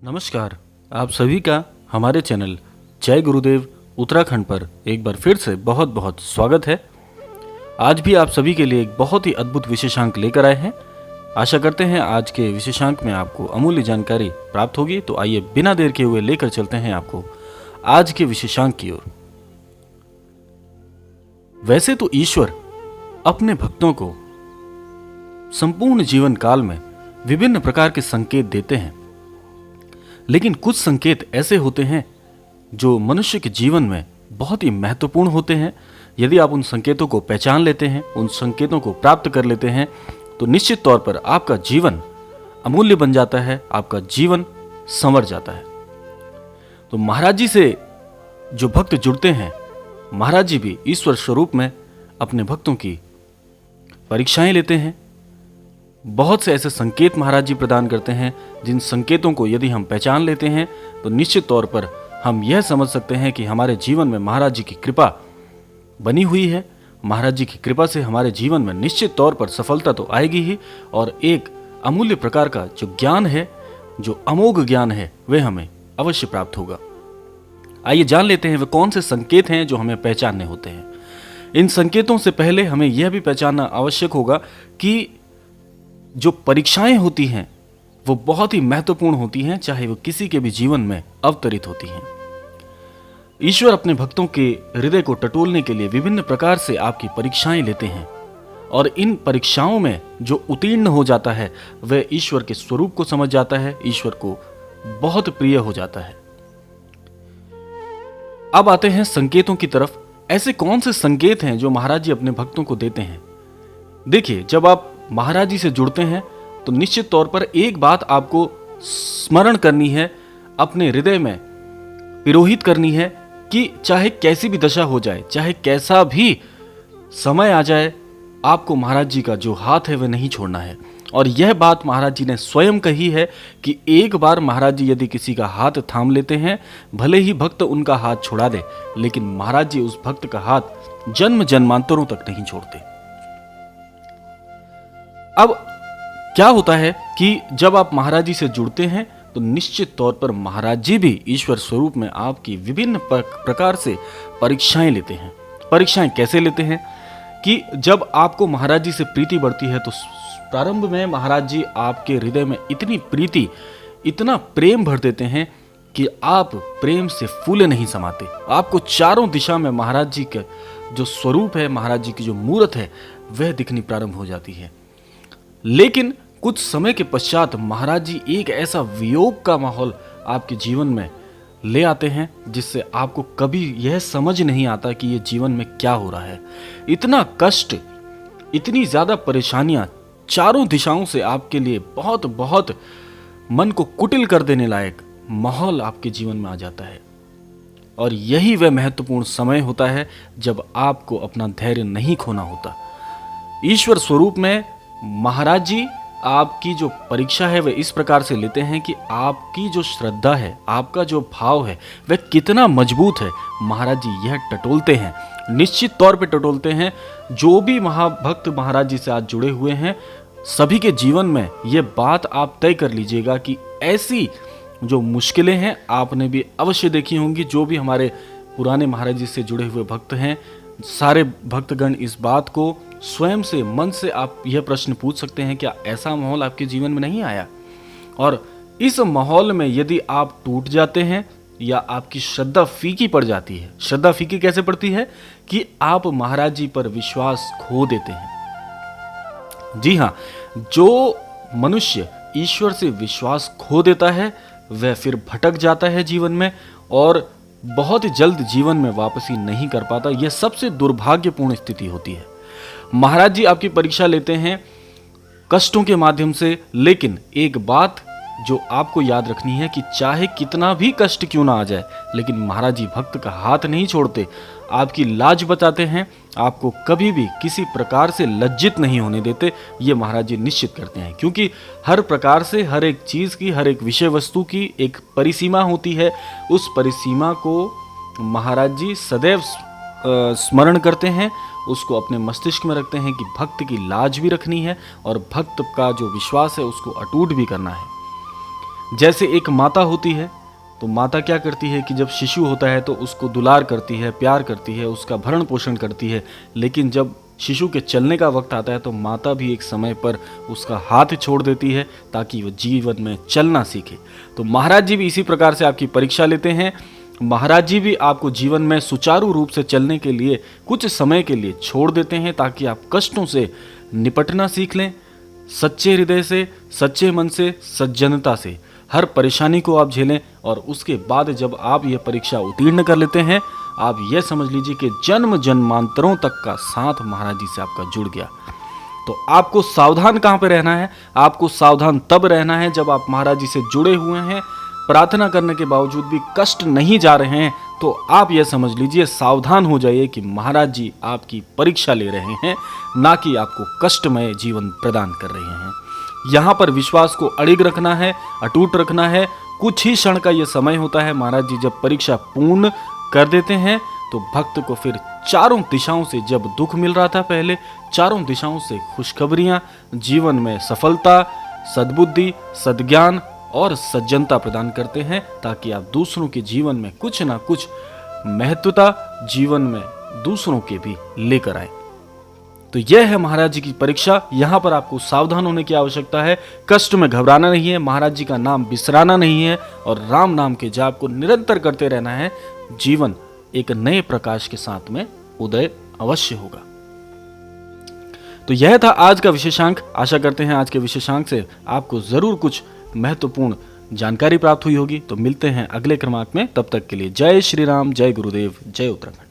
नमस्कार। आप सभी का हमारे चैनल जय गुरुदेव उत्तराखंड पर एक बार फिर से बहुत बहुत स्वागत है। आज भी आप सभी के लिए एक बहुत ही अद्भुत विशेषांक लेकर आए हैं। आशा करते हैं आज के विशेषांक में आपको अमूल्य जानकारी प्राप्त होगी। तो आइए बिना देर के हुए लेकर चलते हैं आपको आज के विशेषांक की ओर। वैसे तो ईश्वर अपने भक्तों को संपूर्ण जीवन काल में विभिन्न प्रकार के संकेत देते हैं, लेकिन कुछ संकेत ऐसे होते हैं जो मनुष्य के जीवन में बहुत ही महत्वपूर्ण होते हैं। यदि आप उन संकेतों को पहचान लेते हैं, उन संकेतों को प्राप्त कर लेते हैं, तो निश्चित तौर पर आपका जीवन अमूल्य बन जाता है, आपका जीवन संवर जाता है। तो महाराज जी से जो भक्त जुड़ते हैं, महाराज जी भी ईश्वर स्वरूप में अपने भक्तों की परीक्षाएं लेते हैं। बहुत से ऐसे संकेत महाराज जी प्रदान करते हैं, जिन संकेतों को यदि हम पहचान लेते हैं तो निश्चित तौर पर हम यह समझ सकते हैं कि हमारे जीवन में महाराज जी की कृपा बनी हुई है। महाराज जी की कृपा से हमारे जीवन में निश्चित तौर पर सफलता तो आएगी ही, और एक अमूल्य प्रकार का जो ज्ञान है, जो अमोघ ज्ञान है, वह हमें अवश्य प्राप्त होगा। आइए जान लेते हैं वे कौन से संकेत हैं जो हमें पहचानने होते हैं। इन संकेतों से पहले हमें यह भी पहचानना आवश्यक होगा कि जो परीक्षाएं होती हैं वो बहुत ही महत्वपूर्ण होती हैं, चाहे वो किसी के भी जीवन में अवतरित होती हैं। ईश्वर अपने भक्तों के हृदय को टटोलने के लिए विभिन्न प्रकार से आपकी परीक्षाएं लेते हैं, और इन परीक्षाओं में जो उत्तीर्ण हो जाता है वह ईश्वर के स्वरूप को समझ जाता है, ईश्वर को बहुत प्रिय हो जाता है। अब आते हैं संकेतों की तरफ। ऐसे कौन से संकेत हैं जो महाराज जी अपने भक्तों को देते हैं? देखिए, जब आप महाराज जी से जुड़ते हैं तो निश्चित तौर पर एक बात आपको स्मरण करनी है, अपने हृदय में पिरोहित करनी है कि चाहे कैसी भी दशा हो जाए, चाहे कैसा भी समय आ जाए, आपको महाराज जी का जो हाथ है वह नहीं छोड़ना है। और यह बात महाराज जी ने स्वयं कही है कि एक बार महाराज जी यदि किसी का हाथ थाम लेते हैं, भले ही भक्त उनका हाथ छुड़ा दे, लेकिन महाराज जी उस भक्त का हाथ जन्म जन्मांतरों तक नहीं छोड़ते। अब क्या होता है कि जब आप महाराज जी से जुड़ते हैं तो निश्चित तौर पर महाराज जी भी ईश्वर स्वरूप में आपकी विभिन्न प्रकार से परीक्षाएं लेते हैं। परीक्षाएं कैसे लेते हैं कि जब आपको महाराज जी से प्रीति बढ़ती है तो प्रारंभ में महाराज जी आपके हृदय में इतनी प्रीति, इतना प्रेम भर देते हैं कि आप प्रेम से फूले नहीं समाते। आपको चारों दिशा में महाराज जी का जो स्वरूप है, महाराज जी की जो मूर्त है, वह दिखनी प्रारंभ हो जाती है। लेकिन कुछ समय के पश्चात महाराज जी एक ऐसा वियोग का माहौल आपके जीवन में ले आते हैं जिससे आपको कभी यह समझ नहीं आता कि ये जीवन में क्या हो रहा है। इतना कष्ट, इतनी ज्यादा परेशानियां चारों दिशाओं से आपके लिए बहुत बहुत मन को कुटिल कर देने लायक माहौल आपके जीवन में आ जाता है। और यही वह महत्वपूर्ण समय होता है जब आपको अपना धैर्य नहीं खोना होता। ईश्वर स्वरूप में महाराज जी आपकी जो परीक्षा है वह इस प्रकार से लेते हैं कि आपकी जो श्रद्धा है, आपका जो भाव है, वह कितना मजबूत है। महाराज जी यह टटोलते हैं, निश्चित तौर पे टटोलते हैं। जो भी महाभक्त महाराज जी से आज जुड़े हुए हैं, सभी के जीवन में यह बात आप तय कर लीजिएगा कि ऐसी जो मुश्किलें हैं आपने भी अवश्य देखी होंगी। जो भी हमारे पुराने महाराज जी से जुड़े हुए भक्त हैं, सारे भक्तगण इस बात को स्वयं से, मन से आप यह प्रश्न पूछ सकते हैं, क्या ऐसा माहौल आपके जीवन में नहीं आया? और इस माहौल में यदि आप टूट जाते हैं या आपकी श्रद्धा फीकी पड़ जाती है, श्रद्धा फीकी कैसे पड़ती है कि आप महाराज जी पर विश्वास खो देते हैं। जी हाँ, जो मनुष्य ईश्वर से विश्वास खो देता है वह फिर भटक जाता है जीवन में, और बहुत जल्द जीवन में वापसी नहीं कर पाता। यह सबसे दुर्भाग्यपूर्ण स्थिति होती है। महाराज जी आपकी परीक्षा लेते हैं कष्टों के माध्यम से, लेकिन एक बात जो आपको याद रखनी है कि चाहे कितना भी कष्ट क्यों ना आ जाए, लेकिन महाराज जी भक्त का हाथ नहीं छोड़ते, आपकी लाज बचाते हैं, आपको कभी भी किसी प्रकार से लज्जित नहीं होने देते। ये महाराज जी निश्चित करते हैं, क्योंकि हर प्रकार से, हर एक चीज़ की, हर एक विषय वस्तु की एक परिसीमा होती है। उस परिसीमा को महाराज जी सदैव स्मरण करते हैं, उसको अपने मस्तिष्क में रखते हैं कि भक्त की लाज भी रखनी है और भक्त का जो विश्वास है उसको अटूट भी करना है। जैसे एक माता होती है, तो माता क्या करती है कि जब शिशु होता है तो उसको दुलार करती है, प्यार करती है, उसका भरण पोषण करती है। लेकिन जब शिशु के चलने का वक्त आता है तो माता भी एक समय पर उसका हाथ छोड़ देती है ताकि वह जीवन में चलना सीखे। तो महाराज जी भी इसी प्रकार से आपकी परीक्षा लेते हैं। महाराज जी भी आपको जीवन में सुचारू रूप से चलने के लिए कुछ समय के लिए छोड़ देते हैं ताकि आप कष्टों से निपटना सीख लें, सच्चे हृदय से, सच्चे मन से, सज्जनता से हर परेशानी को आप झेलें। और उसके बाद जब आप ये परीक्षा उत्तीर्ण कर लेते हैं, आप ये समझ लीजिए कि जन्म जन्मांतरों तक का साथ महाराज जी से आपका जुड़ गया। तो आपको सावधान कहाँ पे रहना है? आपको सावधान तब रहना है जब आप महाराज जी से जुड़े हुए हैं, प्रार्थना करने के बावजूद भी कष्ट नहीं जा रहे हैं, तो आप यह समझ लीजिए, सावधान हो जाइए कि महाराज जी आपकी परीक्षा ले रहे हैं, ना कि आपको कष्टमय जीवन प्रदान कर रहे हैं। यहाँ पर विश्वास को अड़िग रखना है, अटूट रखना है। कुछ ही क्षण का यह समय होता है। महाराज जी जब परीक्षा पूर्ण कर देते हैं तो भक्त को फिर चारों दिशाओं से, जब दुख मिल रहा था पहले, चारों दिशाओं से खुशखबरियां, जीवन में सफलता, सद्बुद्धि, सद्ज्ञान और सज्जनता प्रदान करते हैं ताकि आप दूसरों के जीवन में कुछ ना कुछ महत्वता जीवन में दूसरों के भी लेकर आए। तो यह है महाराज जी की परीक्षा। यहाँ पर आपको सावधान होने की आवश्यकता है, कष्ट में घबराना नहीं है, महाराज जी का नाम बिसराना नहीं है और राम नाम के जाप को निरंतर करते रहना है। जीवन एक नए प्रकाश के साथ में उदय अवश्य होगा। तो यह था आज का विशेषांक। आशा करते हैं आज के विशेषांक से आपको जरूर कुछ महत्वपूर्ण जानकारी प्राप्त हुई होगी। तो मिलते हैं अगले क्रमांक में, तब तक के लिए जय श्री राम, जय गुरुदेव, जय उत्तराखंड।